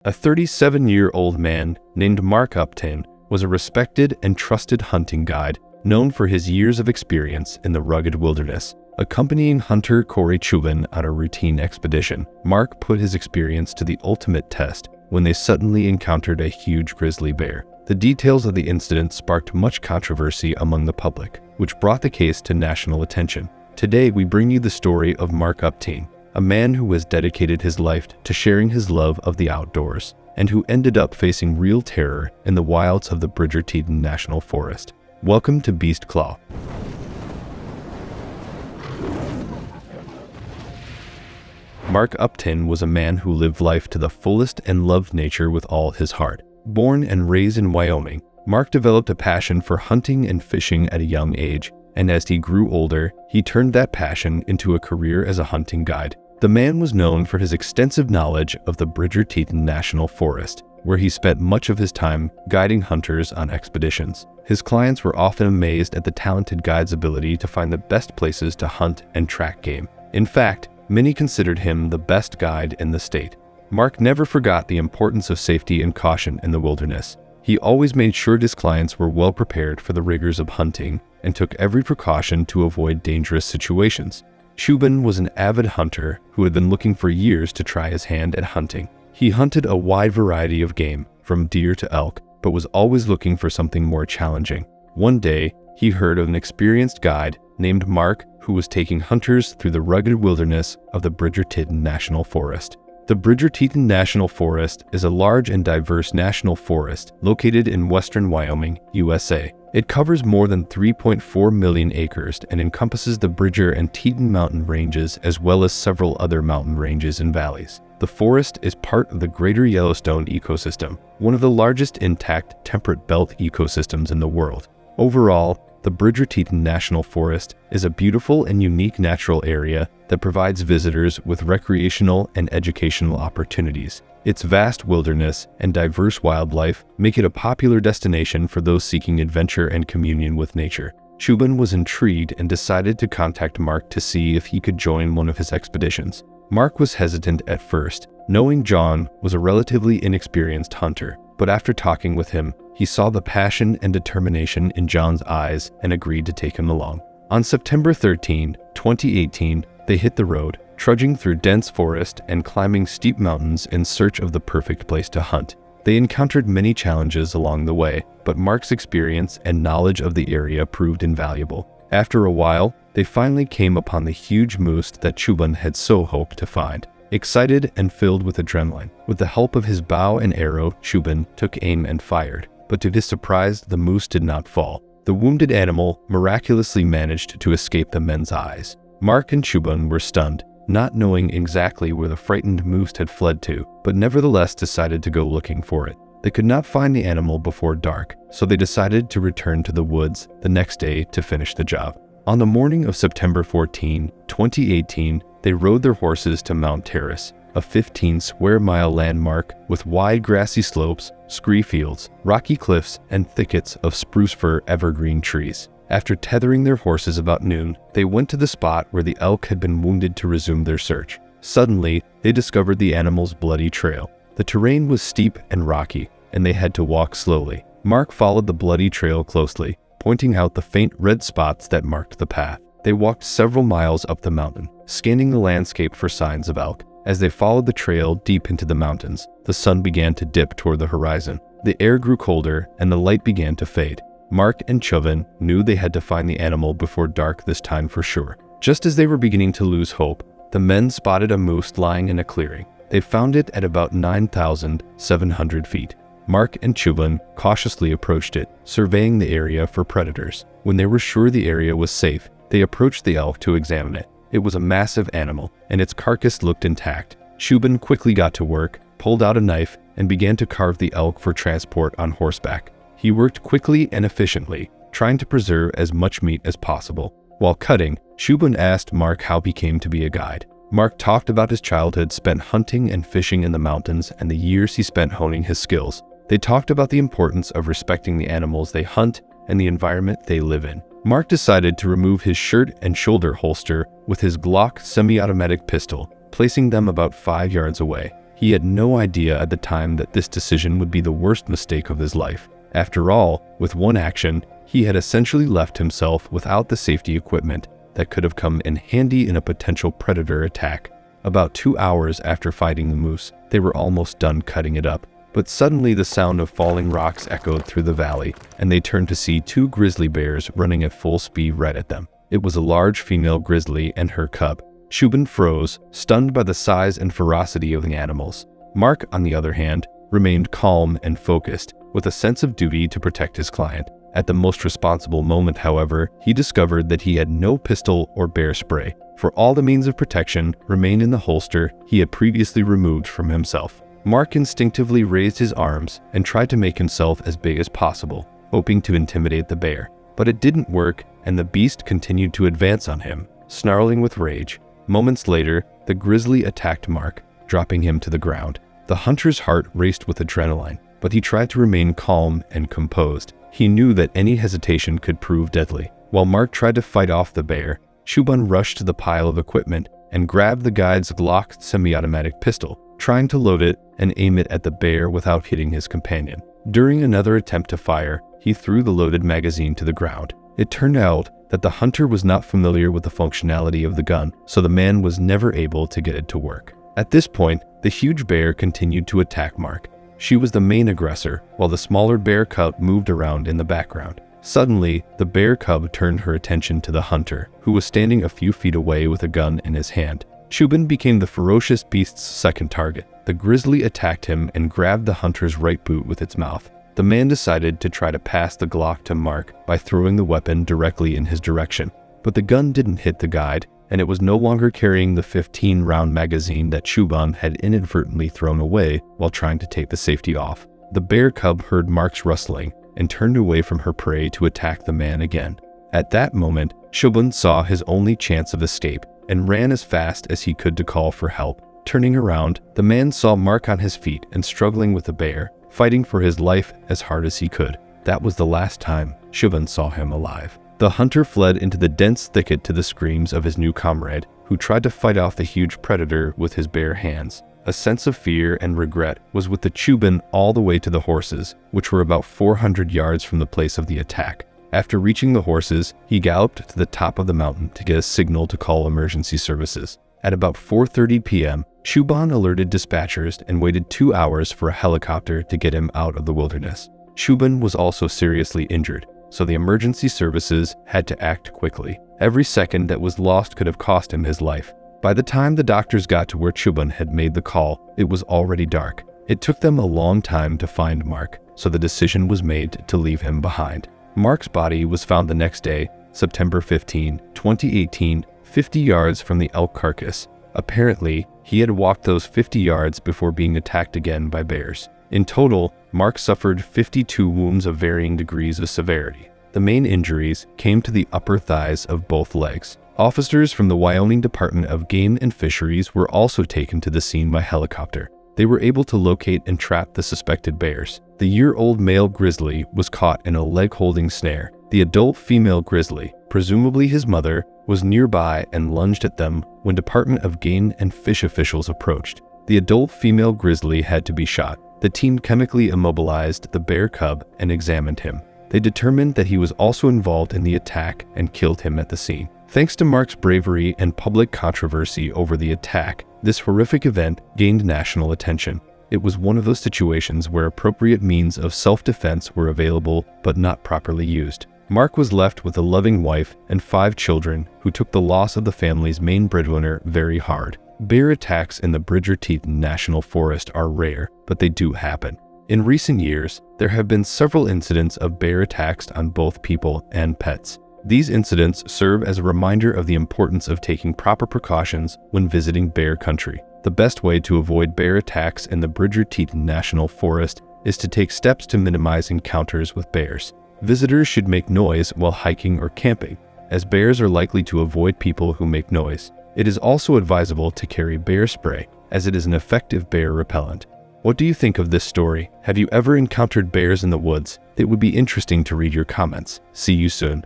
A 37-year-old man named Mark Uptein was a respected and trusted hunting guide known for his years of experience in the rugged wilderness. Accompanying hunter Corey Chubon on a routine expedition, Mark put his experience to the ultimate test when they suddenly encountered a huge grizzly bear. The details of the incident sparked much controversy among the public, which brought the case to national attention. Today, we bring you the story of Mark Uptein, a man who has dedicated his life to sharing his love of the outdoors, and who ended up facing real terror in the wilds of the Bridger-Teton National Forest. Welcome to Beast Claw. Mark Uptein was a man who lived life to the fullest and loved nature with all his heart. Born and raised in Wyoming, Mark developed a passion for hunting and fishing at a young age, and as he grew older, he turned that passion into a career as a hunting guide. The man was known for his extensive knowledge of the Bridger-Teton National Forest, where he spent much of his time guiding hunters on expeditions. His clients were often amazed at the talented guide's ability to find the best places to hunt and track game. In fact, many considered him the best guide in the state. Mark never forgot the importance of safety and caution in the wilderness. He always made sure his clients were well prepared for the rigors of hunting and took every precaution to avoid dangerous situations. Chubon was an avid hunter who had been looking for years to try his hand at hunting. He hunted a wide variety of game, from deer to elk, but was always looking for something more challenging. One day, he heard of an experienced guide named Mark who was taking hunters through the rugged wilderness of the Bridger-Teton National Forest. The Bridger-Teton National Forest is a large and diverse national forest located in western Wyoming, USA. It covers more than 3.4 million acres and encompasses the Bridger and Teton mountain ranges as well as several other mountain ranges and valleys. The forest is part of the Greater Yellowstone ecosystem, one of the largest intact temperate belt ecosystems in the world. Overall, the Bridger-Teton National Forest is a beautiful and unique natural area that provides visitors with recreational and educational opportunities. Its vast wilderness and diverse wildlife make it a popular destination for those seeking adventure and communion with nature. Chubon was intrigued and decided to contact Mark to see if he could join one of his expeditions. Mark was hesitant at first, knowing John was a relatively inexperienced hunter, but after talking with him, he saw the passion and determination in John's eyes and agreed to take him along. On September 13, 2018, they hit the road, trudging through dense forest and climbing steep mountains in search of the perfect place to hunt. They encountered many challenges along the way, but Mark's experience and knowledge of the area proved invaluable. After a while, they finally came upon the huge moose that Chubon had so hoped to find. Excited and filled with adrenaline, with the help of his bow and arrow, Chubon took aim and fired. But to his surprise, the moose did not fall. The wounded animal miraculously managed to escape the men's eyes. Mark and Chubon were stunned, not knowing exactly where the frightened moose had fled to, but nevertheless decided to go looking for it. They could not find the animal before dark, so they decided to return to the woods the next day to finish the job. On the morning of September 14, 2018, they rode their horses to Mount Terrace, a 15-square-mile landmark with wide grassy slopes, scree fields, rocky cliffs, and thickets of spruce fir evergreen trees. After tethering their horses about noon, they went to the spot where the elk had been wounded to resume their search. Suddenly, they discovered the animal's bloody trail. The terrain was steep and rocky, and they had to walk slowly. Mark followed the bloody trail closely, pointing out the faint red spots that marked the path. They walked several miles up the mountain, scanning the landscape for signs of elk. As they followed the trail deep into the mountains, the sun began to dip toward the horizon. The air grew colder, and the light began to fade. Mark and Chubon knew they had to find the animal before dark this time for sure. Just as they were beginning to lose hope, the men spotted a moose lying in a clearing. They found it at about 9,700 feet. Mark and Chubon cautiously approached it, surveying the area for predators. When they were sure the area was safe, they approached the elk to examine it. It was a massive animal, and its carcass looked intact. Chubon quickly got to work, pulled out a knife, and began to carve the elk for transport on horseback. He worked quickly and efficiently, trying to preserve as much meat as possible. While cutting, Chubon asked Mark how he came to be a guide. Mark talked about his childhood spent hunting and fishing in the mountains and the years he spent honing his skills. They talked about the importance of respecting the animals they hunt and the environment they live in. Mark decided to remove his shirt and shoulder holster with his Glock semi-automatic pistol, placing them about 5 yards away. He had no idea at the time that this decision would be the worst mistake of his life. After all, with one action, he had essentially left himself without the safety equipment that could have come in handy in a potential predator attack. About 2 hours after fighting the moose, they were almost done cutting it up. But suddenly the sound of falling rocks echoed through the valley, and they turned to see 2 grizzly bears running at full speed right at them. It was a large female grizzly and her cub. Chubon froze, stunned by the size and ferocity of the animals. Mark, on the other hand, remained calm and focused, with a sense of duty to protect his client. At the most responsible moment, however, he discovered that he had no pistol or bear spray, for all the means of protection remained in the holster he had previously removed from himself. Mark instinctively raised his arms and tried to make himself as big as possible, hoping to intimidate the bear. But it didn't work, and the beast continued to advance on him, snarling with rage. Moments later, the grizzly attacked Mark, dropping him to the ground. The hunter's heart raced with adrenaline, but he tried to remain calm and composed. He knew that any hesitation could prove deadly. While Mark tried to fight off the bear, Chubon rushed to the pile of equipment and grabbed the guide's Glock semi-automatic pistol, trying to load it and aim it at the bear without hitting his companion. During another attempt to fire, he threw the loaded magazine to the ground. It turned out that the hunter was not familiar with the functionality of the gun, so the man was never able to get it to work. At this point, the huge bear continued to attack Mark. She was the main aggressor, while the smaller bear cub moved around in the background. Suddenly, the bear cub turned her attention to the hunter, who was standing a few feet away with a gun in his hand. Chubon became the ferocious beast's second target. The grizzly attacked him and grabbed the hunter's right boot with its mouth. The man decided to try to pass the Glock to Mark by throwing the weapon directly in his direction. But the gun didn't hit the guide, and it was no longer carrying the 15-round magazine that Chubon had inadvertently thrown away while trying to take the safety off. The bear cub heard Mark's rustling and turned away from her prey to attack the man again. At that moment, Chubon saw his only chance of escape and ran as fast as he could to call for help. Turning around, the man saw Mark on his feet and struggling with the bear, fighting for his life as hard as he could. That was the last time Chubon saw him alive. The hunter fled into the dense thicket to the screams of his new comrade, who tried to fight off the huge predator with his bare hands. A sense of fear and regret was with the Chubon all the way to the horses, which were about 400 yards from the place of the attack. After reaching the horses, he galloped to the top of the mountain to get a signal to call emergency services. At about 4:30 p.m., Chubon alerted dispatchers and waited 2 hours for a helicopter to get him out of the wilderness. Chubon was also seriously injured, so the emergency services had to act quickly. Every second that was lost could have cost him his life. By the time the doctors got to where Chubon had made the call, it was already dark. It took them a long time to find Mark, so the decision was made to leave him behind. Mark's body was found the next day, September 15, 2018, 50 yards from the elk carcass. Apparently, he had walked those 50 yards before being attacked again by bears. In total, Mark suffered 52 wounds of varying degrees of severity. The main injuries came to the upper thighs of both legs. Officers from the Wyoming Department of Game and Fisheries were also taken to the scene by helicopter. They were able to locate and trap the suspected bears. The year-old male grizzly was caught in a leg-holding snare. The adult female grizzly, presumably his mother, was nearby and lunged at them when Department of Game and Fish officials approached. The adult female grizzly had to be shot. The team chemically immobilized the bear cub and examined him. They determined that he was also involved in the attack and killed him at the scene. Thanks to Mark's bravery and public controversy over the attack, this horrific event gained national attention. It was one of those situations where appropriate means of self-defense were available but not properly used. Mark was left with a loving wife and 5 children who took the loss of the family's main breadwinner very hard. Bear attacks in the Bridger-Teton National Forest are rare, but they do happen. In recent years, there have been several incidents of bear attacks on both people and pets. These incidents serve as a reminder of the importance of taking proper precautions when visiting bear country. The best way to avoid bear attacks in the Bridger-Teton National Forest is to take steps to minimize encounters with bears. Visitors should make noise while hiking or camping, as bears are likely to avoid people who make noise. It is also advisable to carry bear spray, as it is an effective bear repellent. What do you think of this story? Have you ever encountered bears in the woods? It would be interesting to read your comments. See you soon.